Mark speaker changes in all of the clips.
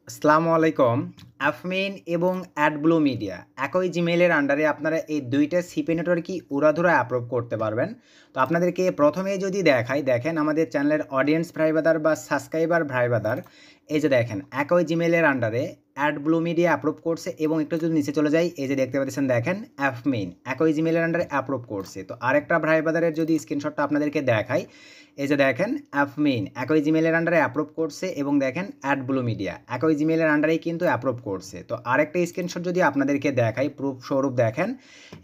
Speaker 1: আসসালামু আলাইকুম। আফমিন এবং অ্যাডব্লু মিডিয়া একই জিমেইলের আন্ডারে আপনারা এই ২টা সিপি নেটওয়ার্কই উড়াধুরা অ্যাপ্রুভ করতে পারবেন। তো আপনাদেরকে প্রথমেই যদি দেখাই, দেখেন আমাদের চ্যানেলের অডিয়েন্স ভাই ব্রাদার বা সাবস্ক্রাইবার ভাই ব্রাদার, এই যে দেখেন একই জিমেইলের আন্ডারে অ্যাডব্লু মিডিয়া অ্যাপ্রুভ করছে এবং একটু যদি নিচে চলে যাই, এই যে দেখতে পাচ্ছেন দেখেন আফমিন একই জিমেইলের আন্ডারে অ্যাপ্রুভ করছে। তো আরেকটা ভাই ব্রাদারের যদি স্ক্রিনশটটা আপনাদেরকে দেখাই, এই যে দেখেন অ্যাফমিন একই জিমেইলের আন্ডারে অ্যাপ্রুভ করছে এবং দেখেন অ্যাডব্লু মিডিয়া একই জিমেইলের আন্ডারেই কিন্তু অ্যাপ্রুভ করছে। তো আরেকটা স্ক্রিনশট যদি আপনাদেরকে দেখাই প্রুফ স্বরূপ, দেখেন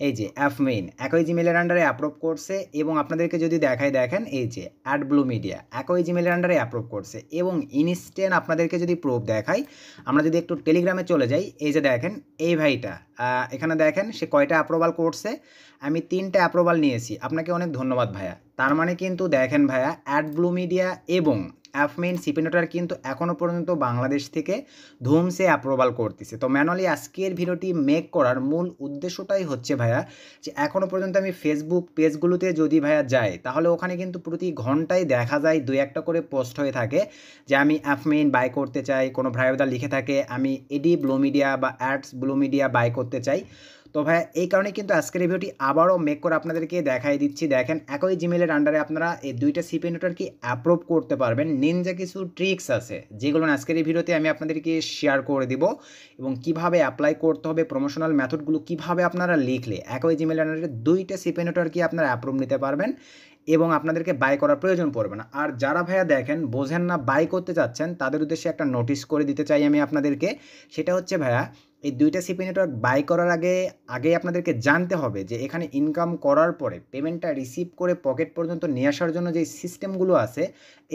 Speaker 1: এই যে অ্যাফমিন একই জিমেইলের আন্ডারে অ্যাপ্রুভ করছে এবং আপনাদেরকে যদি দেখাই, দেখেন এই যে অ্যাডব্লু মিডিয়া একই জিমেইলের আন্ডারে অ্যাপ্রুভ করছে এবং ইনস্ট্যান্ট আপনাদেরকে যদি প্রুফ দেখাই, আমরা যদি একটু টেলিগ্রামে চলে যাই, এই যে দেখেন এই ভাইটা এখানে দেখেন সে কয়টা অ্যাপ্রুভাল করছে। আমি 3টা অ্যাপ্রুভাল নিয়েছি, আপনাকে অনেক ধন্যবাদ ভাইয়া। তার মানে কিন্তু দেখেন ভাইয়া অ্যাডব্লু মিডিয়া এবং অ্যাফমিন সিপি নেটওয়ার্ক কিন্তু এখনও পর্যন্ত বাংলাদেশ থেকে ধুমসে অ্যাপ্রুভাল করতেছে। তো ম্যানুয়ালি আজকের ভিডিওটি মেক করার মূল উদ্দেশ্যটাই হচ্ছে ভাইয়া যে এখনও পর্যন্ত আমি ফেসবুক পেজগুলোতে যদি ভাইয়া যাই, তাহলে ওখানে কিন্তু প্রতি ঘন্টায় দেখা যায় 2-1টা করে পোস্ট হয়ে থাকে যে আমি অ্যাফমিন বাই করতে চাই, কোনো ভাইয়াদা লিখে থাকে আমি এডি ব্লু মিডিয়া বা অ্যাডস ব্লু মিডিয়া বাই করতে চাই। তো ভাইয়া এই কারণে কিন্তু আজকের এই ভিডিওটি আবারও মেক করে আপনাদেরকে দেখাই দিচ্ছি। দেখেন একই জিমেইলের আন্ডারে আপনারা এই 2টা সিপি নেটওয়ার্কই অ্যাপ্রুভ করতে পারবেন। নিনজা কিছু ট্রিক্স আছে যেগুলো আজকের এই ভিডিওতে আমি আপনাদেরকে শেয়ার করে দিব এবং কিভাবে অ্যাপ্লাই করতে হবে, প্রমোশনাল মেথডগুলো কিভাবে আপনারা লিখলে একই জিমেইলের আন্ডারে 2টা সিপি নেটওয়ার্কই আপনারা অ্যাপ্রুভ নিতে পারবেন এবং আপনাদেরকে বাই করার প্রয়োজন পড়বে না। আর যারা ভাইয়া দেখেন বোঝেন না বাই করতে চাচ্ছেন, তাদের উদ্দেশ্যে একটা নোটিশ করে দিতে চাই আমি আপনাদেরকে। সেটা হচ্ছে ভাইয়া এই 2টা সিপি নেটওয়ার্ক বাই করার আগে আপনাদেরকে জানতে হবে যে এখানে ইনকাম করার পরে পেমেন্টটা রিসিভ করে পকেট পর্যন্ত নিয়ে আসার জন্য যে সিস্টেমগুলো আছে,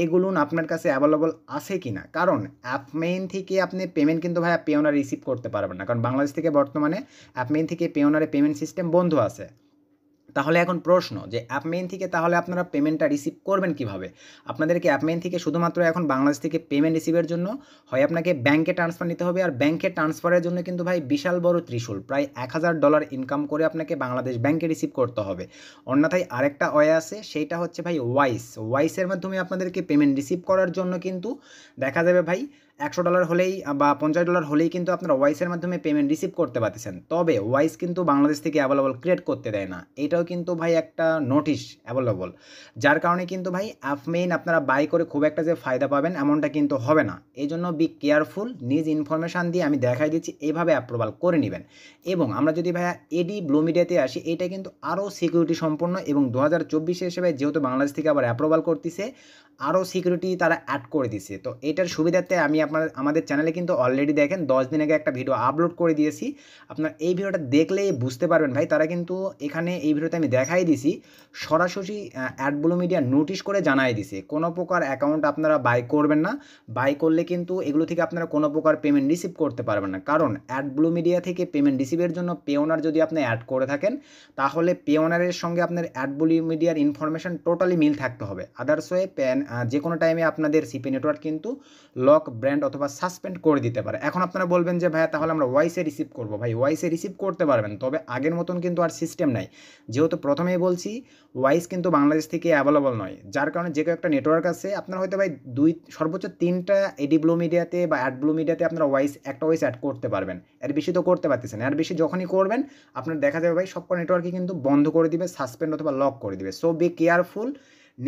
Speaker 1: এগুলো আপনার কাছে অ্যাভেলেবল আছে কি না। কারণ অ্যাপমেইন থেকে আপনি পেমেন্ট কিন্তু ভাইয়া পেওনার রিসিভ করতে পারবেন না, কারণ বাংলাদেশ থেকে বর্তমানে অ্যাপমেইন থেকে পেওনারে পেমেন্ট সিস্টেম বন্ধ আছে। তাহলে এখন প্রশ্ন যে অ্যাপমেইন থেকে তাহলে আপনারা পেমেন্টটা রিসিভ করবেন কিভাবে? আপনাদেরকে অ্যাপমেইন থেকে শুধুমাত্র এখন বাংলাদেশ থেকে পেমেন্ট রিসিভের জন্য হয় আপনাকে ব্যাংকে ট্রান্সফার নিতে হবে, আর ব্যাংকে ট্রান্সফারের জন্য কিন্তু ভাই বিশাল বড় ত্রিশূল প্রায় $1000 ইনকাম করে আপনাকে বাংলাদেশ ব্যাংকে রিসিভ করতে হবে। অন্যথায় আরেকটা ওয়ে আছে, সেইটা হচ্ছে ভাই ওয়াইসের মাধ্যমে আপনাদেরকে পেমেন্ট রিসিভ করার জন্য কিন্তু দেখা যাবে ভাই $100 হলেই বা $50 হলেই কিন্তু আপনারা ওয়াইসের মাধ্যমে পেমেন্ট রিসিভ করতে পারতেছেন। তবে ওয়াইস কিন্তু বাংলাদেশ থেকে অ্যাভেলেবল ক্রিয়েট করতে দেয় না, এটাও কিন্তু ভাই একটা নোটিশ অ্যাভেলেবল। যার কারণে কিন্তু ভাই অ্যাপমেইন আপনারা বাই করে খুব একটা যে ফায়দা পাবেন এমনটা কিন্তু হবে না। এই জন্য বি কেয়ারফুল, নিজ ইনফরমেশান দিয়ে আমি দেখাই দিচ্ছি এইভাবে অ্যাপ্রুভাল করে নেবেন। এবং আমরা যদি ভাইয়া এডি ব্লু মিডিয়াতে আসি, এটা কিন্তু আরও সিকিউরিটি সম্পন্ন এবং 2024 এসে ভাই যেহেতু বাংলাদেশ থেকে আবার অ্যাপ্রুভাল করতেছে, আরও সিকিউরিটি তারা অ্যাড করে দিছে। তো এটার সুবিধার্থে আমি আমাদের চ্যানেলে কিন্তু অলরেডি দেখেন 10 দিন আগে একটা ভিডিও আপলোড করে দিয়েছি। আপনার এই ভিডিওটা দেখলেই বুঝতে পারবেন ভাই, তারা কিন্তু এখানে এই ভিডিওতে আমি দেখাই দিছি সরাসরি অ্যাডব্লু মিডিয়া নোটিশ করে জানাই দিছে কোনো প্রকার অ্যাকাউন্ট আপনারা বাই করবেন না। বাই করলে কিন্তু এগুলো থেকে আপনারা কোনো প্রকার পেমেন্ট রিসিভ করতে পারবেন না, কারণ অ্যাডব্লু মিডিয়া থেকে পেমেন্ট রিসিভের জন্য পেওনার যদি আপনি অ্যাড করে থাকেন, তাহলে পেওনারের সঙ্গে আপনার অ্যাডব্লু মিডিয়ার ইনফরমেশান টোটালি মিল থাকতে হবে। আদার্স ওয়ে যে কোনো টাইমে আপনাদের সিপি নেটওয়ার্ক কিন্তু লক ব্র্যান্ড অথবা সাসপেন্ড করে দিতে পারে। এখন আপনারা বলবেন যে ভাইয়া তাহলে আমরা ওয়াইসে রিসিভ করবো। ভাই ওয়াইসে রিসিভ করতে পারবেন, তবে আগের মতন কিন্তু আর সিস্টেম নাই। যেহেতু প্রথমেই বলছি ওয়াইস কিন্তু বাংলাদেশ থেকে অ্যাভেলেবল নয়, যার কারণে যে একটা নেটওয়ার্ক আছে আপনার হয়তো ভাই সর্বোচ্চ 3টা এডি ব্লু মিডিয়াতে বা অ্যাড ব্লু মিডিয়াতে আপনারা একটা ওয়াইস অ্যাড করতে পারবেন, এর বেশি তো করতে পারতেছেন। এর বেশি যখনই করবেন আপনার দেখা যাবে ভাই সব নেটওয়ার্কই কিন্তু বন্ধ করে দিবে, সাসপেন্ড অথবা লক করে দিবে। সো বি কেয়ারফুল,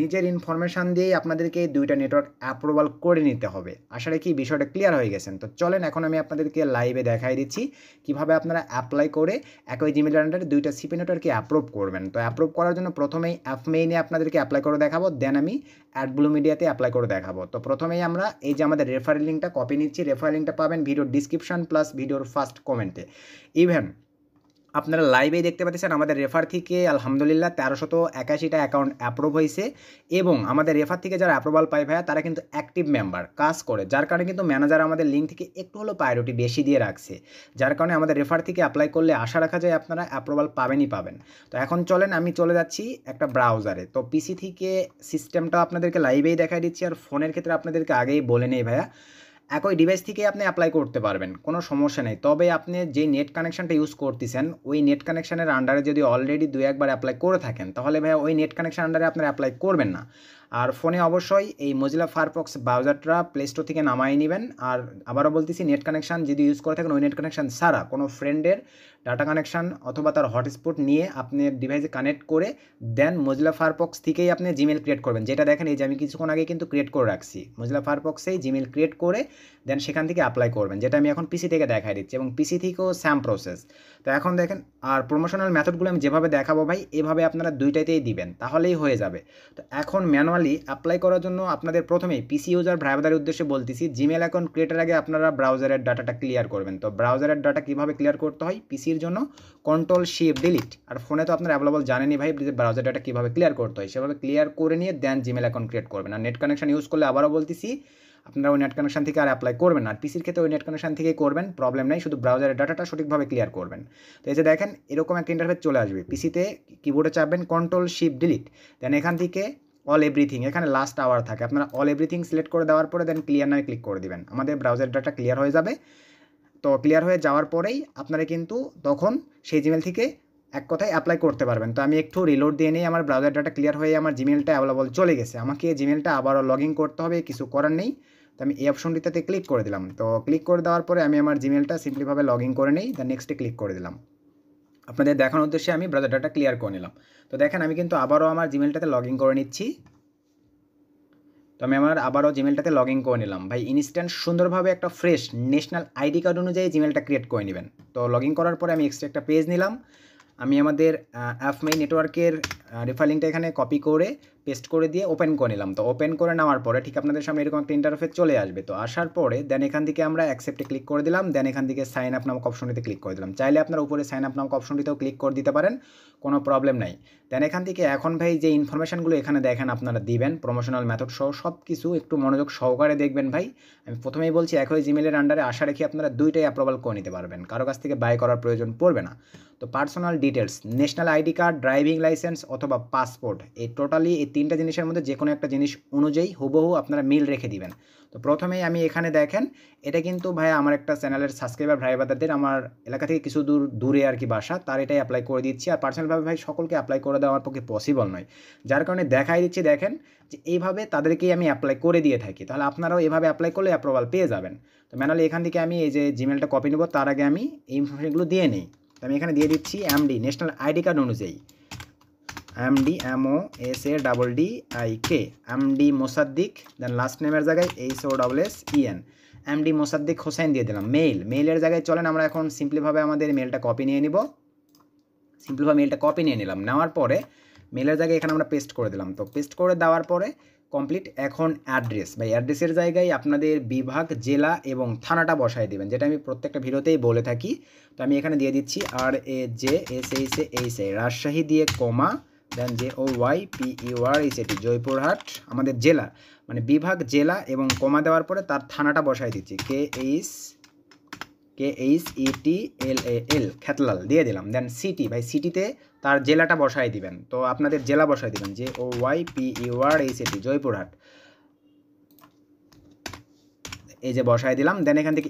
Speaker 1: নিজের ইনফরমেশান দিয়েই আপনাদেরকে 2টা নেটওয়ার্ক অ্যাপ্রুভাল করে নিতে হবে। আশা রাখি বিষয়টা ক্লিয়ার হয়ে গেছেন। তো চলেন এখন আমি আপনাদেরকে লাইভে দেখাই দিচ্ছি কিভাবে আপনারা অ্যাপ্লাই করে একই জিমেইলের আন্ডারে 2টা সিপি নেটওয়ার্ককে অ্যাপ্রুভ করবেন। তো অ্যাপ্রুভ করার জন্য প্রথমেই অ্যাপমেইনে আপনাদেরকে অ্যাপ্লাই করে দেখাবো, দেন আমি অ্যাডব্লু মিডিয়াতে অ্যাপ্লাই করে দেখাবো। তো প্রথমেই আমরা এই যে আমাদের রেফারেল লিঙ্কটা কপি নিচ্ছি, রেফারেল লিঙ্কটা পাবেন ভিডিওর ডিসক্রিপশন প্লাস ভিডিওর ফার্স্ট কমেন্টে। ইভেন আপনারা লাইভেই দেখতে পাচ্ছেন আমাদের রেফার থেকে আলহামদুলিল্লাহ 1381টা অ্যাকাউন্ট অ্যাপ্রুভ হয়েছে এবং আমাদের রেফার থেকে যারা অ্যাপ্রুভাল পায় ভাইয়া তারা কিন্তু অ্যাক্টিভ মেম্বার কাজ করে, যার কারণে কিন্তু ম্যানেজার আমাদের লিঙ্ক থেকে একটু হলো প্রায়োরিটি বেশি দিয়ে রাখছে, যার কারণে আমাদের রেফার থেকে অ্যাপ্লাই করলে আশা রাখা যায় আপনারা অ্যাপ্রুভাল পাবেনই পাবেন। তো এখন চলেন আমি চলে যাচ্ছি একটা ব্রাউজারে। তো পিসি থেকে সিস্টেমটা আপনাদেরকে লাইভেই দেখাই দিচ্ছি, আর ফোনের ক্ষেত্রে আপনাদেরকে আগেই বলে নেই ভাইয়া একই ডিভাইস থেকে আপনি অ্যাপ্লাই করতে পারবেন, কোনো সমস্যা নেই। তবে আপনি যে নেট কানেকশানটা ইউজ করতেছেন ওই নেট কানেকশানের আন্ডারে যদি অলরেডি 2-1বার অ্যাপ্লাই করে থাকেন, তাহলে ভাইয়া ওই নেট কানেকশান আন্ডারে আপনারা অ্যাপ্লাই করবেন না। আর ফোনে অবশ্যই এই Mozilla Firefox ব্রাউজারটা প্লে স্টোর থেকে নামাই নেবেন। আর আবারও বলতেছি, নেট কানেকশান যদি ইউজ করে থাকেন ওই নেট কানেকশান ছাড়া কোনো ফ্রেন্ডের ডাটা কানেকশান অথবা তার হটস্পট নিয়ে আপনি ডিভাইসে কানেক্ট করে দেন Mozilla Firefox থেকেই আপনি জিমেল ক্রিয়েট করবেন। যেটা দেখেন এই যে আমি কিছুক্ষণ আগে কিন্তু ক্রিয়েট করে রাখছি, Mozilla Firefoxেই জিমেল ক্রিয়েট করে দেন সেখান থেকে অ্যাপ্লাই করবেন, যেটা আমি এখন পিসি থেকে দেখাই দিচ্ছি এবং পিসি থেকেও স্যাম প্রসেস। তো এখন দেখেন, আর প্রমোশনাল মেথডগুলো আমি যেভাবে দেখাবো ভাই এভাবে আপনারা দুইটাতেই দিবেন, তাহলেই হয়ে যাবে। তো এখন ম্যানুয়ালি অ্যাপ্লাই করার জন্য আপনাদের প্রথমেই পিসি ইউজার ভাইবাদের উদ্দেশ্যে বলতেছি, জিমেল অ্যাকাউন্ট ক্রিয়েটের আগে আপনারা ব্রাউজারের ডাটাটা ক্লিয়ার করবেন। তো ব্রাউজারের ডাটা কীভাবে ক্লিয়ার করতে হয়, পিসির জন্য Ctrl+Shift+Delete, আর ফোনে তো আপনারা অ্যাভেলেবল জানেনই ভাই যে ব্রাউজার ডাটা কীভাবে ক্লিয়ার করতে হয়, সেভাবে ক্লিয়ার করে নিয়ে দেন জিমেল অ্যাকাউন্ট ক্রিয়েট করবেন। আর নেট কানেকশন ইউজ করলে আবারও বলতেছি আপনারা ওই নেট কানেকশন থেকে আর অ্যাপ্লাই করবেন না, আর পিসির ক্ষেত্রে ওই নেট কানেকশন থেকেই করবেন, প্রবলেম নেই, শুধু ব্রাউজারের ডাটাটা সঠিকভাবে ক্লিয়ার করবেন। তো এই যে দেখেন এরকম একটা ইন্টারফেস চলে আসবে, পিসিতে কিবোর্ডে চাপবেন Ctrl+Shift+Delete, দেন এখান থেকে অল এভরিথিং, এখানে লাস্ট আওয়ার থাকে, আপনারা অল এভরিথিং সিলেক্ট করে দেওয়ার পরে দেন ক্লিয়ার নয় ক্লিক করে দিবেন, আমাদের ব্রাউজার ডাটা ক্লিয়ার হয়ে যাবে। তো ক্লিয়ার হয়ে যাওয়ার পরেই আপনারা কিন্তু তখন সেই জিমেল থেকে এক কথায় অ্যাপ্লাই করতে পারবেন। তো আমি একটু রিলোড দিয়ে নিই, আমার ব্রাউজার ডাটা ক্লিয়ার হয়ে আমার জিমেলটা অ্যাভেলেবল চলে গেছে, আমাকে জিমেলটা আবারও লগ ইন করতে হবে, কিছু করার নেই। তো আমি এই অপশনটিতে ক্লিক করে দিলাম। তো ক্লিক করে দেওয়ার পরে আমি আমার জিমেলটা সিম্পলিভাবে লগ ইন করে নিই, দেন নেক্সটে ক্লিক করে দিলাম। আপনাদের দেখানোর উদ্দেশ্যে আমি ব্রাউজার ডাটা ক্লিয়ার করে নিলাম। তো দেখেন আমি কিন্তু আবারও আমার জিমেলটাতে লগ ইন করে নিচ্ছি। তো আমি আমার আবারও জিমেলটাতে লগ ইন করে নিলাম। ভাই ইনস্ট্যান্ট সুন্দরভাবে একটা ফ্রেশ ন্যাশনাল আইডি কার্ড অনুযায়ী জিমেলটা ক্রিয়েট করে নেবেন। তো লগ ইন করার পরে আমি এক্সট্রা একটা পেজ নিলাম, আমি আমাদের অ্যাফমেই নেটওয়ার্কের রেফার লিঙ্কটা এখানে কপি করে পেস্ট করে দিয়ে ওপেন করে নিলাম। তো ওপেন করে নেওয়ার পরে ঠিক আপনাদের সামনে এরকম একটা ইন্টারফেস চলে আসবে। তো আসার পরে দেন এখান থেকে আমরা অ্যাকসেপ্টে ক্লিক করে দিলাম, দেন এখান থেকে সাইন আপ নামক অপশনটিতে ক্লিক করে দিলাম। চাইলে আপনারা উপরে সাইন আপ নামক অপশনটিতেও ক্লিক করে দিতে পারেন, কোনো প্রবলেম নাই। দেন এখান থেকে এখন ভাই যে ইনফরমেশনগুলো এখানে দেখেন আপনারা দিবেন, প্রমোশনাল মেথড সহ সব কিছু একটু মনোযোগ সহকারে দেখবেন ভাই। আমি প্রথমেই বলছি একই জিমেলের আন্ডারে আশা রেখে আপনারা দুইটাই অ্যাপ্রুভাল করে নিতে পারবেন, কারো কাছ থেকে বাই করার প্রয়োজন পড়বে না। তো personal details, national ID card, driving licence অথবা পাসপোর্ট, এই টোটালি এই তিনটা জিনিসের মধ্যে যে কোনো একটা জিনিস অনুযায়ী হুবহু আপনারা মিল রেখে দিবেন। তো প্রথমেই আমি এখানে দেখেন, এটা কিন্তু ভাই আমার একটা চ্যানেলের সাবস্ক্রাইবার ভাই বাদারদের আমার এলাকা থেকে কিছু দূরে আর কি বাসা, তার এটাই অ্যাপ্লাই করে দিচ্ছি। আর পার্সোনালভাবে ভাই সকলকে অ্যাপ্লাই করে দেওয়া আমার পক্ষে পসিবল নয়, যার কারণে দেখাই দিচ্ছি দেখেন যে এইভাবে তাদেরকেই আমি অ্যাপ্লাই করে দিয়ে থাকি। তাহলে আপনারাও এভাবে অ্যাপ্লাই করলে অ্যাপ্রুভাল পেয়ে যাবেন। তো ম্যানুয়ালি এখান থেকে আমি এই যে জিমেলটা কপি নেব, তার আগে আমি এই ইনফরমেশনগুলো দিয়ে নিই। তো আমি এখানে দিয়ে দিচ্ছি এমডি, ন্যাশনাল আইডি কার্ড অনুযায়ী এমডি, MOSADDIK, এমডি মোসাদ্দিক, দেন লাস্ট নেমের জায়গায় HOSSEN, এমডি মোসাদ্দিক হোসেন দিয়ে দিলাম। মেইলের জায়গায় চলেন আমরা এখন সিম্পলিভাবে আমাদের মেলটা কপি নিয়ে নিব। সিম্পলিভাবে মেলটা কপি নিয়ে নিলাম, নেওয়ার পরে মেলের জায়গায় এখানে আমরা পেস্ট করে দিলাম। তো পেস্ট করে দেওয়ার পরে কমপ্লিট। এখন অ্যাড্রেস, ভাই অ্যাড্রেসের জায়গায় আপনাদের বিভাগ, জেলা এবং থানাটা বসায় দেবেন, যেটা আমি প্রত্যেকটা ভিডিওতেই বলে থাকি। তো আমি এখানে দিয়ে দিচ্ছি RAJSHASA রাজশাহী দিয়ে কমা, দেন JOYPURHAT জয়পুরহাট আমাদের জেলা, মানে বিভাগ, জেলা এবং কমা দেওয়ার পরে তার থানাটা বসায় দিচ্ছি KHETLAL খ্যাতলাল দিয়ে দিলাম। দেন সিটি, ভাই সিটিতে তার জেলাটা বসায় দিবেন। তো আপনাদের জেলা বসায় দিবেন JOYPURHAT জয়পুরহাট, এই যে বসায় দিলাম। দেন এখান থেকে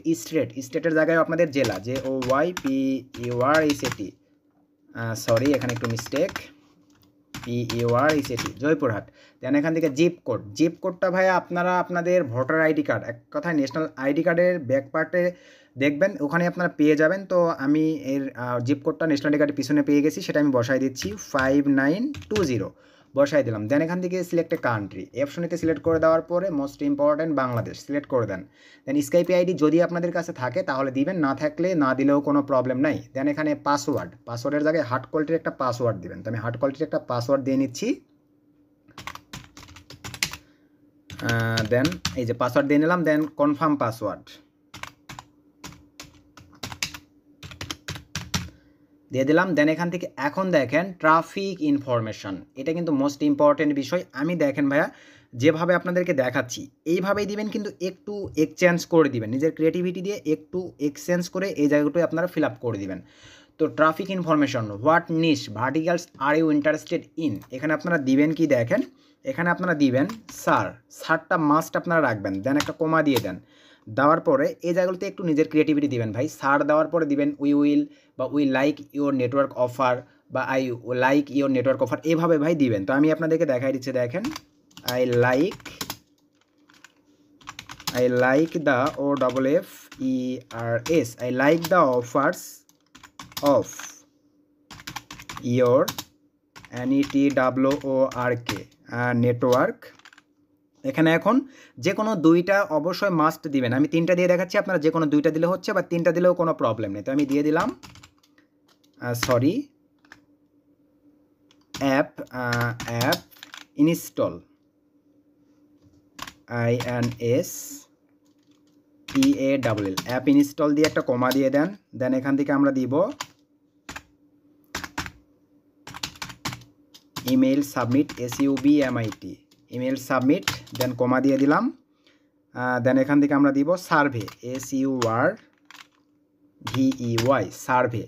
Speaker 1: স্টেটের জায়গায় আপনাদের জেলা JOYPURHAT, সরি এখানে একটু মিস্টেক, PURHAT জয়পুরহাট। দেন এখান থেকে জিপ কোডটা ভাই আপনারা আপনাদের ভোটার আইডি কার্ড, এক কথায় ন্যাশনাল আইডি কার্ডের ব্যাক পার্টে দেখবেন, ওখানে আপনারা পেয়ে যাবেন। তো আমি এর জিপ কোডটা ন্যাশনাল আইডি কার্ডের পিছনে পেয়ে গেছি, সেটা আমি বসাই দিচ্ছি 5920 বসাই দিলাম। দেন এখান থেকে সিলেক্ট এ কান্ট্রি, এই অপশনেতে সিলেক্ট করে দেওয়ার পরে মোস্ট ইম্পর্ট্যান্ট বাংলাদেশ সিলেক্ট করে দেন। দেন স্কাইপি আইডি যদি আপনাদের কাছে থাকে তাহলে দিবেন, না থাকলে না দিলেও কোনো প্রবলেম নাই। দেন এখানে পাসওয়ার্ডের জায়গায় হার্ড কোয়ালিটির একটা পাসওয়ার্ড দিবেন। তো আমি হার্ড কোয়ালিটির একটা পাসওয়ার্ড দিয়ে নিচ্ছি। দেন এই যে পাসওয়ার্ড দিয়ে নিলাম, দেন কনফার্ম পাসওয়ার্ড দিয়ে দিলাম। দেন এখান থেকে এখন দেখেন ট্রাফিক ইনফরমেশন, এটা কিন্তু মোস্ট ইম্পর্টেন্ট বিষয়। আমি দেখেন ভাইয়া যেভাবে আপনাদেরকে দেখাচ্ছি এইভাবেই দিবেন, কিন্তু একটু এক্সচেঞ্জ করে দিবেন, নিজের ক্রিয়েটিভিটি দিয়ে একটু এক্সচেঞ্জ করে এই জায়গাটাই আপনারা ফিল আপ করে দিবেন। তো traffic information, what niche verticals are you interested in, এখানে আপনারা দিবেন কি দেখেন, এখানে আপনারা দিবেন স্যারটা মাস্ট আপনারা রাখবেন। দেন একটা কমা দিয়ে দেন, দেওয়ার পরে এই জায়গাগুলোতে একটু নিজের ক্রিয়েটিভিটি দিবেন ভাই। স্যার দেওয়ার পরে দিবেন উইল বা we like your network offer বা I like your network offer, এভাবে ভাই দিবেন। তো আমি আপনাদেরকে দেখাই দিচ্ছি, দেখেন I like the OFFERS. I like the offers of your NETWORK network. এখানে এখন যে কোনো দুইটা অবশ্যই মাস্ট দিবেন। আমি তিনটা দিয়ে দেখাচ্ছি, আপনারা যে কোনো দুইটা দিলে হচ্ছে, বা তিনটা দিলেও কোনো প্রবলেম নেই। তো আমি দিয়ে দিলাম app install INSTALL app install দিয়ে একটা কমা দিয়ে দেন। দেন এখান থেকে আমরা দিব email submit SUBMIT email submit, then comma দিয়ে দিলাম। দেন এখান থেকে আমরা দিব সার্ভে SURVEY সার্ভে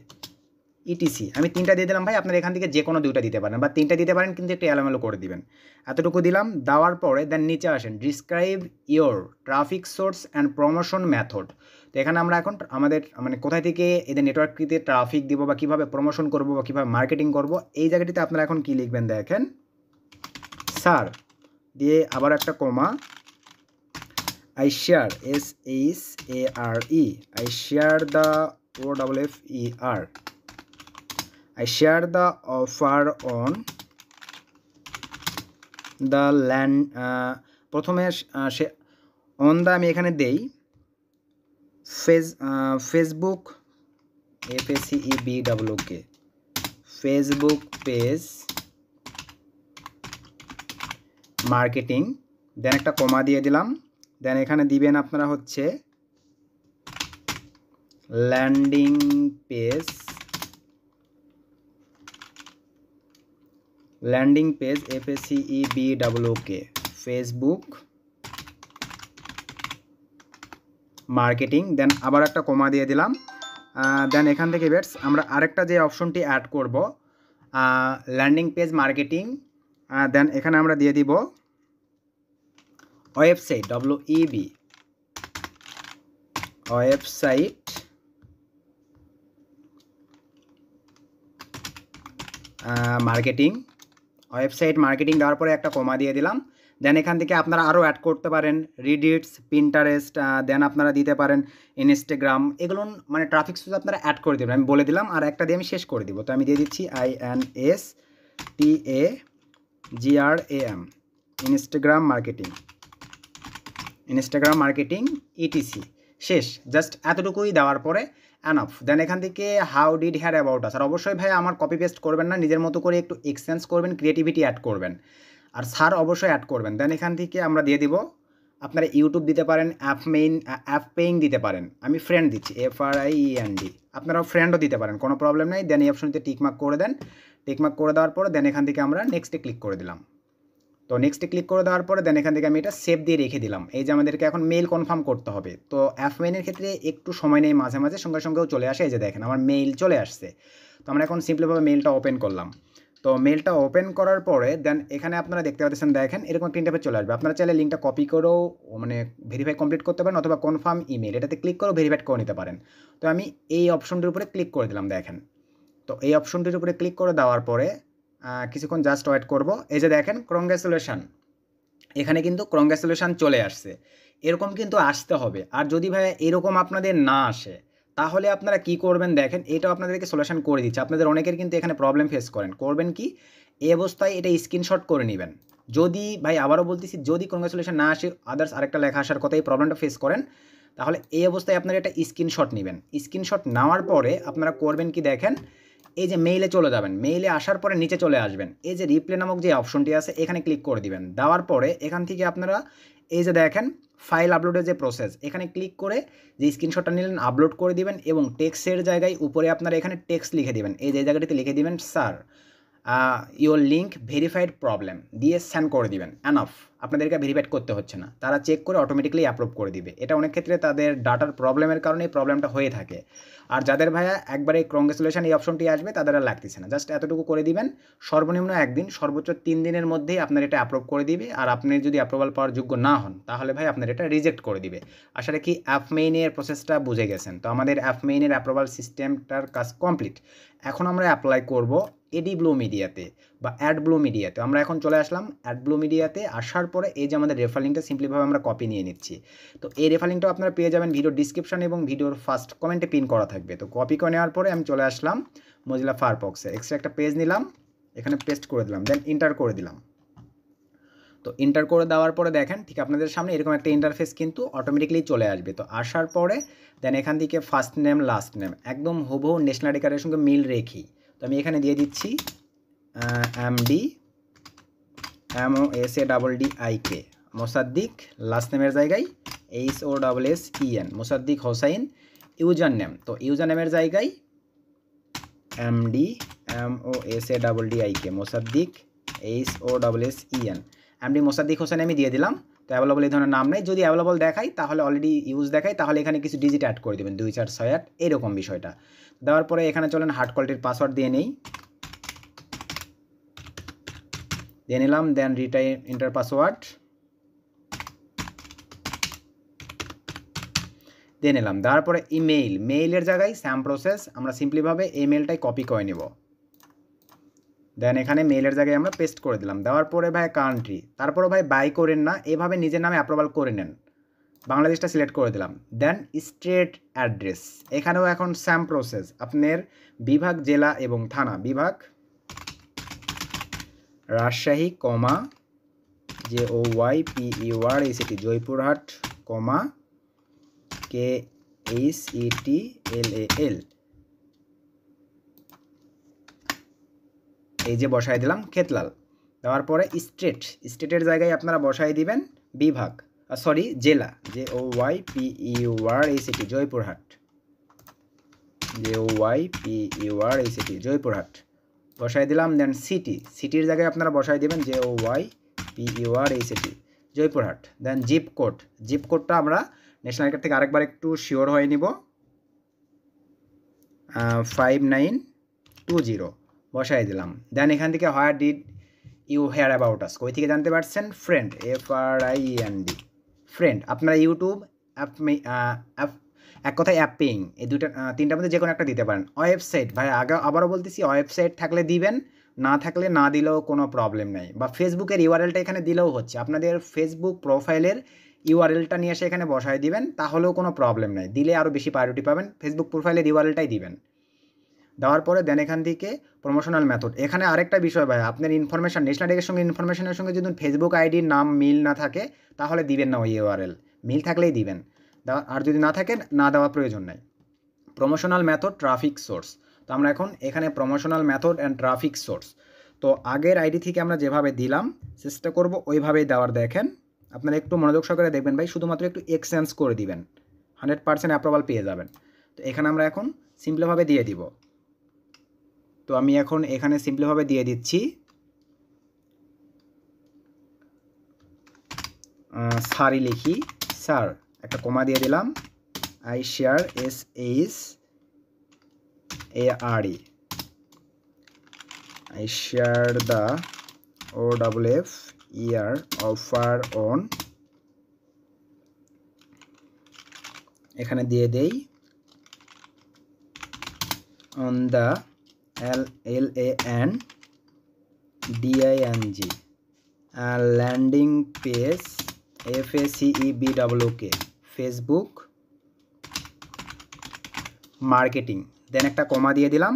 Speaker 1: ETC। আমি তিনটা দিয়ে দিলাম ভাই, আপনারা এখান থেকে যে কোনো দুইটা দিতে পারেন, বা তিনটা দিতে পারেন, কিন্তু একটু এলোমেলো করে দিবেন। এতটুকু দিলাম। দেওয়ার পরে দেন নিচে আসেন describe your traffic source and promotion method. তো এখানে আমরা এখন আমাদের মানে কোথায় থেকে এদের নেটওয়ার্কটিতে ট্রাফিক দিব, বা কীভাবে প্রমোশন করব, বা কীভাবে মার্কেটিং করব, এই জায়গাটিতে আপনারা এখন কী লিখবেন দেখেন, স্যার দিয়ে আবার একটা কমা, I share SHARE I share the OFFER I share the offer on the land প্রথমে অন দ্য আমি এখানে দেই Facebook FACEBOOK Facebook page marketing, then একটা কমা দিয়ে দিলাম। দেন এখানে দিবেন আপনারা হচ্ছে landing page FACEBOOK Facebook marketing, then আবার একটা কমা দিয়ে দিলাম। দেন এখান থেকে বেটস আমরা আরেকটা যে অপশনটি অ্যাড করব ল্যান্ডিং পেজ মার্কেটিং, দেন এখানে আমরা দিয়ে দিব ওয়েবসাইট WEB ওয়েবসাইট মার্কেটিং দেওয়ার পরে একটা কমা দিয়ে দিলাম। দেন এখান থেকে আপনারা আরও অ্যাড করতে পারেন রিডিটস, পিন্টারেস্ট, দেন আপনারা দিতে পারেন ইনস্টাগ্রাম, এগুলো মানে ট্রাফিক সোর্স আপনারা অ্যাড করে দেবেন। আমি বলে দিলাম, আর একটা দিয়ে আমি শেষ করে দিব। তো আমি দিয়ে দিচ্ছি INSTAGRAM ইনস্টাগ্রাম মার্কেটিং ETC শেষ। জাস্ট এতটুকুই দেওয়ার পরে অ্যানাফ। দেন এখান থেকে how did hear about us. আর অবশ্যই ভাই আমার কপি পেস্ট করবেন না, নিজের মতো করে একটু এক্সচেঞ্জ করবেন, ক্রিয়েটিভিটি অ্যাড করবেন, আর স্যার অবশ্যই অ্যাড করবেন। দেন এখান থেকে আমরা দিয়ে দিব আপনারা ইউটিউব দিতে পারেন, অ্যাপ পেইং দিতে পারেন। আমি ফ্রেন্ড দিচ্ছি FRIEND, আপনারাও ফ্রেন্ডও দিতে পারেন, কোনো প্রবলেম নেই। দেন এই অপশনতে টিকমার্ক করে দেন। টিকমার্ক করে দেওয়ার পরে দেন এখান থেকে আমরা নেক্সটে ক্লিক করে দিলাম। তো নেক্সটে ক্লিক করে দেওয়ার পরে দেন এখান থেকে আমি এটা সেভ দিয়ে রেখে দিলাম। এই যে আমাদেরকে এখন মেইল কনফার্ম করতে হবে। তো অ্যাপমেইনের ক্ষেত্রে একটু সময় নেই, মাঝে মাঝে সঙ্গে সঙ্গেও চলে আসে। এই যে দেখেন আমার মেইল চলে আসছে। তো আমরা এখন সিম্পলিভাবে মেইলটা ওপেন করলাম। তো মেইলটা ওপেন করার পরে দেন এখানে আপনারা দেখতে পাচ্ছেন, দেখেন এরকম একটা ইন্টারফেস চলে আসবে। আপনারা চাইলে লিঙ্কটা কপি করেও মানে ভেরিফাই কমপ্লিট করতে পারেন, অথবা কনফার্ম ইমেল এটাতে ক্লিক করেও ভেরিফাই করে নিতে পারেন। তো আমি এই অপশনটির উপরে ক্লিক করে দিলাম। দেখেন তো এই অপশনটির উপরে ক্লিক করে দেওয়ার পরে কিছুক্ষণ জাস্ট ওয়েট করব। এই যে দেখেন কংগ্রেচুলেশন, এখানে কিন্তু কংগ্রেচুলেশন চলে আসছে। এরকম কিন্তু আসতে হবে। আর যদি ভাই এরকম আপনাদের না আসে তাহলে আপনারা কি করবেন দেখেন, এটাও আপনাদেরকে সলিউশন করে দিচ্ছে। আপনাদের অনেকের কিন্তু এখানে প্রবলেম ফেস করবেন কি, এই অবস্থায় এটা স্ক্রিনশট করে নেবেন। যদি ভাই আবারও বলতেছি, যদি কংগ্রেচুলেশন না আসে, আদার্স আরেকটা লেখা আসার কথা, এই প্রবলেমটা ফেস করেন, তাহলে এই অবস্থায় আপনারা এটা স্ক্রিনশট নেবেন। স্ক্রিনশট নেওয়ার পরে আপনারা করবেন কি দেখেন, এই যে মেইলে চলে যাবেন, মেইলে আসার পরে নিচে চলে আসবেন, এই যে রিপ্লে নামক যে অপশনটি আছে এখানে ক্লিক করে দিবেন। দেওয়ার পরে এখান থেকে আপনারা এই যে দেখেন ফাইল আপলোডের যে প্রসেস, এখানে ক্লিক করে যে স্ক্রিনশটটা নিলেন আপলোড করে দিবেন, এবং টেক্সটের জায়গায় উপরে আপনারা এখানে টেক্সট লিখে দিবেন। এই যে জায়গাটিতে লিখে দিবেন sir your link verified problem দিয়ে সেন্ড করে দিবেন। অ্যানাফ, আপনাদেরকে ভেরিফাইড করতে হচ্ছে না, তারা চেক করে অটোমেটিক্যালি অ্যাপ্রুভ করে দিবে। এটা অনেক ক্ষেত্রে তাদের ডাটার প্রবলেমের কারণে এই প্রবলেমটা হয়ে থাকে। আর যাদের ভাইয়া একবারে কংগ্রেচুলেশন এই অপশনটি আসবে তাদের আর লাগতেছে না, জাস্ট এতটুকু করে দিবেন। সর্বনিম্ন 1 দিন, সর্বোচ্চ 3 দিনের মধ্যেই আপনার এটা অ্যাপ্রুভ করে দিবে। আর আপনি যদি অ্যাপ্রুভাল পাওয়ার যোগ্য না হন তাহলে ভাই আপনার এটা রিজেক্ট করে দিবে। আশা রাখি অ্যাপমেইনের প্রসেসটা বুঝে গেছেন। তো আমাদের অ্যাপমেইনের অ্যাপ্রুভাল সিস্টেমটার কাজ কমপ্লিট। এখন আমরা অ্যাপ্লাই করব এডি ব্লু মিডিয়াতে। বা অ্যাডব্লু মিডিয়াতে। আমরা এখন চলে আসলাম অ্যাডব্লু মিডিয়াতে। আসার পরে এই যে আমাদের রেফার লিঙ্কটা সিম্পলিভাবে আমরা কপি নিয়ে নিচ্ছি। তো এই রেফার লিঙ্কটাও আপনারা পেয়ে যাবেন ভিডিওর ডিসক্রিপশন এবং ভিডিওর ফার্স্ট কমেন্টে পিন করা থাকবে। তো কপি করে নেওয়ার পরে আমি চলে আসলাম মজিলা ফায়ারফক্সে, এক্সট্রা একটা পেজ নিলাম, এখানে পেস্ট করে দিলাম, দেন ইন্টার করে দিলাম। তো ইন্টার করে দেওয়ার পরে দেখেন ঠিক আপনাদের সামনে এরকম একটা ইন্টারফেস কিন্তু অটোমেটিকলি চলে আসবে। তো আসার পরে দেন এখান থেকে ফার্স্ট নেম লাস্ট নেম একদম হুবহু ন্যাশনাল আইডি কার্ডের সঙ্গে মিল রেখি। তো আমি এখানে দিয়ে দিচ্ছি MD MOSADDIK মোসাদ্দিক, লাস্ট নেমের জায়গায় HOSSEN Mosaddik Hossain. User name, তো ইউজার নেমের জায়গায় MD MOSADDIK Mosaddik HOSSEN MD Mosaddik Hossain আমি দিয়ে দিলাম। তো অ্যাভেলেবল এই ধরনের নাম নেই, যদি অ্যাভেলেবল দেখাই তাহলে অলরেডি ইউজ দেখাই, তাহলে এখানে কিছু ডিজিট অ্যাড করে দেবেন 2468 এরকম বিষয়টা দেওয়ার পরে এখানে চলেন হার্ড কোয়ালিটির পাসওয়ার্ড দিয়ে নেই, দিয়ে নিলাম। দেন রিটাইন এন্টার পাসওয়ার্ড দিয়ে নিলাম। দেওয়ার পরে মেইলের জায়গায় স্যাম প্রসেস আমরা সিম্পলিভাবে এই মেইলটাই কপি করে নেব। দেন এখানে মেইলের জায়গায় আমরা পেস্ট করে দিলাম। দেওয়ার পরে ভাই কান্ট্রি, তারপরে ভাই বাই করেন না, এভাবে নিজের নামে অ্যাপ্রুভাল করে নেন, বাংলাদেশটা সিলেক্ট করে দিলাম। দেন স্টেট অ্যাড্রেস, এখানেও এখন স্যাম প্রসেস আপনার বিভাগ, জেলা এবং থানা। বিভাগ রাজশাহী, JOYPURACT জয়পুরহাট, KHETLAL এই যে বসাই দিলাম খেতলাল। দেওয়ার পরে স্টেটের জায়গায় আপনারা বসাই দিবেন বিভাগ, জেলা, JOYPURACT জয়পুরহাট, JOYPURACT জয়পুরহাট বসাই দিলাম। দেন সিটির জায়গায় আপনারা বসাই দেবেন JOYPURACT জয়পুরহাট। দেন জিপ কোডটা আমরা ন্যাশনাল কার্ড থেকে আরেকবার একটু শিওর হয়ে নিব, 5920 বসাই দিলাম। দেন এখান থেকে where did you hear about us, কই থেকে জানতে পারছেন? Friend, FRIEND friend. আপনারা ইউটিউব এক কথায় অ্যাপিং এই তিনটার মধ্যে যে কোনো একটা দিতে পারেন। ওয়েবসাইট ভাই আবারও বলতেছি, ওয়েবসাইট থাকলে দিবেন, না থাকলে না দিলেও কোনো প্রবলেম নেই। বা ফেসবুকের ইউআরএলটা এখানে দিলেও হচ্ছে, আপনাদের ফেসবুক প্রোফাইলের ইউআরএলটা নিয়ে এসে এখানে বসায় দিবেন, তাহলেও কোনো প্রবলেম নেই, দিলে আরও বেশি প্রায়োরিটি পাবেন। ফেসবুক প্রোফাইলের ইউআরএলটাই দিবেন। দেওয়ার পরে দেন এখান থেকে প্রমোশনাল মেথড, এখানে আরেকটা বিষয় ভাই, আপনার ইনফরমেশান ন্যাশনাল আইডির সঙ্গে ইনফরমেশনের সঙ্গে যদি ফেসবুক আইডির নাম মিল না থাকে তাহলে দিবেন না ওই ইউআরএল, মিল থাকলেই দিবেন, আর যদি না থাকে না দেওয়া প্রয়োজন নাই। প্রমোশনাল মেথড, ট্রাফিক সোর্স, তো আমরা এখন এখানে promotional method and traffic source, তো আগের আইডি থেকে আমরা যেভাবে দিলাম চেষ্টা করব ওইভাবেই দেওয়ার। দেখেন আপনারা একটু মনোযোগ সহকারে দেখবেন ভাই, শুধুমাত্র একটু এক্সচেঞ্জ করে দিবেন, 100% অ্যাপ্রুভাল পেয়ে যাবেন। তো এখানে আমরা এখন সিম্পলভাবে দিয়ে দিব। তো আমি এখন এখানে সিম্পলভাবে দিয়ে দিচ্ছি স্যারই লিখি, স্যার একটা কমা দিয়ে দিলাম, I share SHARE, I share the OFFER offer on, এখানে দিয়ে দেই on the LANDING landing page FACEBWK Facebook marketing. Then একটা কমা দিয়ে দিলাম।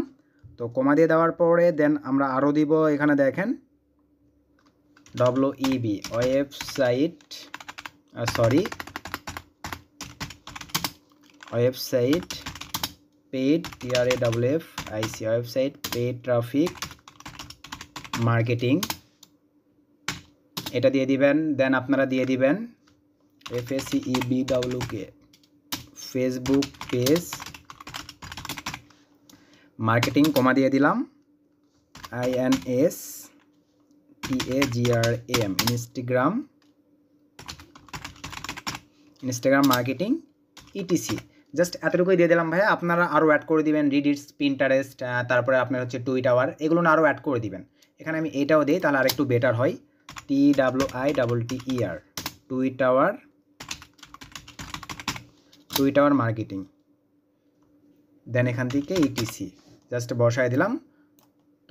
Speaker 1: তো কমা দিয়ে দেওয়ার পরে দেন আমরা আরও দিব, এখানে দেখেন WEB website paid TRAFFIC website paid traffic marketing, এটা দিয়ে দিবেন। দেন আপনারা দিয়ে দিবেন FACEBWK ফেসবুক পেজ মার্কেটিং, কমা দিয়ে দিলাম INSTAGRAM Instagram marketing ETC। Just এতটুকুই দিয়ে দিলাম ভাইয়া। আপনারা আরও অ্যাড করে দিবেন রিডিটস, পিন্টারেস্ট, তারপরে আপনার হচ্ছে টুইটার, এগুলো আরও অ্যাড করে দিবেন। এখানে আমি এটাও দিই তাহলে আরেকটু বেটার হয়, TWITTER টুইটার মার্কেটিং। দেন এখান থেকে ETC জাস্ট বসায় দিলাম।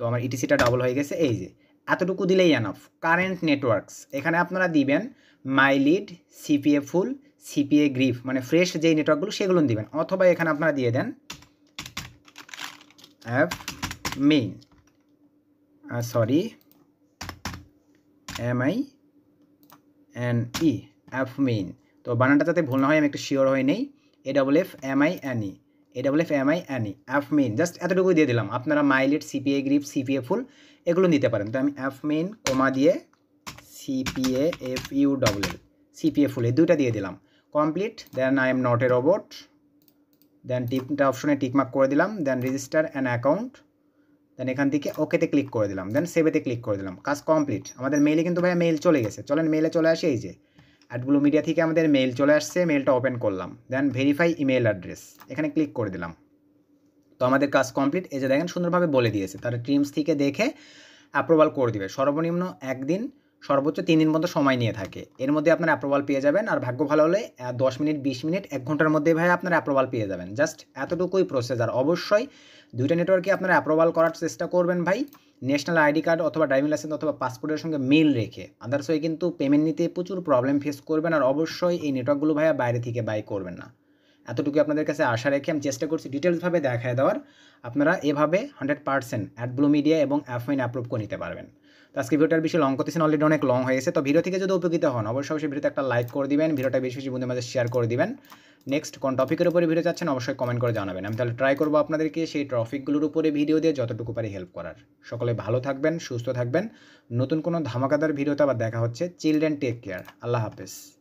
Speaker 1: তো আমার ETCটা ডাবল হয়ে গেছে। এই যে এতটুকু দিলেই এনাফ। কারেন্ট নেটওয়ার্কস, এখানে আপনারা দিবেন my lead, CPA full, CPA grip, মানে ফ্রেশ যেই নেটওয়ার্কগুলো সেগুলো দিবেন, অথবা এখানে আপনারা দিয়ে দেন F main, sorry MINE, F main. তো বানানটা যাতে ভুল না হয় আমি একটু শিওর হয়ে নেই, AFFMINE, AFFMINE, F main. Just এতটুকুই দিয়ে দিলাম। আপনারা মাই লিড, সিপিএ গ্রিফ, সিপিএ ফুল এগুলো দিতে পারেন। তো আমি এফ মেইন কমা দিয়ে সিপিএ FULL, সিপিএ ফুল, এই দুইটা দিয়ে দিলাম। Complete. Then I am not a robot, then টিপটা অপশনে টিকমার্ক করে দিলাম, then register an account, then এখান থেকে ওকেতে ক্লিক করে দিলাম, দেন সেভেতে ক্লিক করে দিলাম। কাজ কমপ্লিট। আমাদের মেইলে কিন্তু ভাইয়া মেইল চলে গেছে। চলেন মেইলে চলে আসে। এই যে অ্যাডব্লু মিডিয়া থেকে আমাদের মেইল চলে আসছে, মেইলটা ওপেন করলাম, দেন ভেরিফাই ইমেল অ্যাড্রেস, এখানে ক্লিক করে দিলাম। তো আমাদের কাজ কমপ্লিট। এই যে দেখেন সুন্দরভাবে বলে দিয়েছে, তারা টিমস থেকে দেখে অ্যাপ্রুভাল করে দিবে। সর্বনিম্ন 1 দিন, সর্বোচ্চ 3 দিন পর্যন্ত সময় নিয়ে থাকে। এর মধ্যে আপনার অ্যাপ্রুভাল পেয়ে যাবেন। আর ভাগ্য ভালো হলে 10 মিনিট, 20 মিনিট, 1 ঘন্টার মধ্যে ভাই আপনার অ্যাপ্রুভাল পেয়ে যাবেন। জাস্ট এতটুকুই প্রসেস। আর অবশ্যই দুইটা নেটওয়ার্কে আপনারা অ্যাপ্রুভাল করার চেষ্টা করবেন ভাই, ন্যাশনাল আইডি কার্ড অথবা ড্রাইভিং লাইসেন্স অথবা পাসপোর্টের সঙ্গে মিল রেখে। আদার্স ওয়ে কিন্তু পেমেন্ট নিতে প্রচুর প্রবলেম ফেস করবেন। আর অবশ্যই এই নেটওয়ার্কগুলো ভাইয়া বাইরে থেকে বাই করবেন না। এতটুকু আপনাদের কাছে আশা রেখে আমি চেষ্টা করছি ডিটেলসভাবে দেখায় দেওয়ার। আপনারা এভাবে 100% অ্যাডব্লু মিডিয়া এবং অ্যাফমিন অ্যাপ্রুভ করে নিতে পারবেন। তো আজকে ভিডিওটার বেশি লং করতেছেন, অলরেডি অনেক লং হয়ে গেছে। তো ভিডিও থেকে যদি উপকৃত হন অবশ্যই ভিডিওতে একটা লাইক করে দিবেন, ভিডিওটা বেশি বেশি বন্ধুদের মাঝে শেয়ার করে দিবেন। নেক্সট কোন টপিকের উপরে ভিডিও চাচ্ছেন অবশ্যই কমেন্ট করে জানাবেন। আমি তাহলে ট্রাই করবো আপনাদেরকে সেই টপিকগুলোর উপরে ভিডিও দিয়ে যতটুকু পারি হেল্প করার। সকলে ভালো থাকবেন, সুস্থ থাকবেন। নতুন কোনো ধামাকাদার ভিডিওতে আবার দেখা হচ্ছে। Children take care. আল্লাহ হাফেজ।